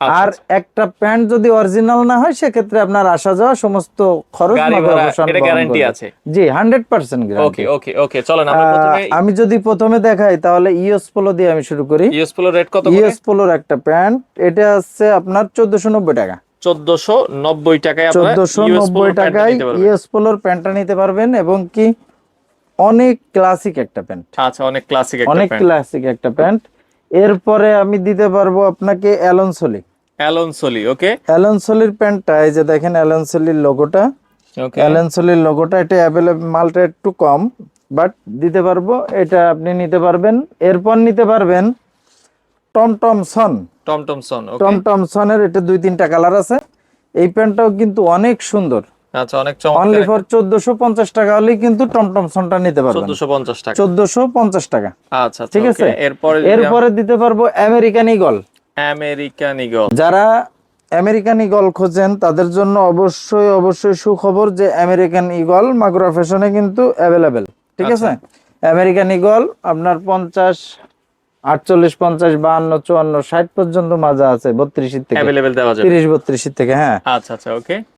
আর একটা প্যান্ট যদি অরিজিনাল না হয় সেক্ষেত্রে আপনার আসা যাওয়া সমস্ত খরচ গাড়ি ভাড়া মালিবাসন এটা বহন গ্যারান্টি করবে। আছে? জি 100% ওকে গ্যারান্টি। ওকে ওকে, চলেন আমরা প্রথমে আমি যদি প্রথমে দেখাই তাহলে ইউএস পোলো দিয়ে আমি শুরু করি। ইউএস পোলো রেট কত করে? ইউএস পোলোর একটা প্যান্ট, এটা হচ্ছে আপনার 1490 টাকা। 1490 টাকায় আপনারা ইউএস 1490 পোলোর প্যান্টটা টাকায় নিতে পারবেন। ইউএস পোলোর প্যান্টটা নিতে পারবেন, এবং কি অনেক ক্লাসিক একটা প্যান্ট, আচ্ছা, অনেক ক্লাসিক একটা অনেক প্যান্ট। ক্লাসিক একটা প্যান্ট। এরপরে আমি দিতে পারবো আপনাকে অ্যালন সলি। অ্যালন সলি, ওকে অ্যালন সলির প্যান্টটা, এই যে দেখেন অ্যালন সলির লোগোটা, ওকে। অ্যালন সলির লোগোটা, এটা অ্যাভেলেবল, মালটা একটু কম বাট দিতে পারবো, এটা আপনি নিতে পারবেন। এরপর নিতে পারবেন টমটমসন। টমটমসন, ওকে। টমটমসনের এটা 2-3টা কালার আছে। এই প্যান্টটাও কিন্তু অনেক সুন্দর। আচ্ছা, অনেক চমৎকার অনলি একটা। ফর 1450 টাকা হলেই কিন্তু টমটমসনটা নিতে পারবেন। 1450 টাকা। 1450 টাকা। আচ্ছা আচ্ছা, ঠিক ওকে। আছে। এরপরে এরপরে দিতে পারবো আমেরিকান ঈগল। American eagle. যারা আমেরিকান ঈগল খোঁজেন তাদের জন্য অবশ্যই অবশ্যই সুখবর যে আমেরিকান ঈগল মাগুরা ফ্যাশনে কিন্তু অ্যাভেলেবেল। ঠিক আচ্ছা। আছে। আমেরিকান ঈগল আপনার 50, 48, 50, 52, 54, 60 পর্যন্ত মাজা আছে, 32 থেকে অ্যাভেলেবেল দেওয়া যাবে। 30, 32 থেকে। হ্যাঁ। আচ্ছা আচ্ছা, ওকে।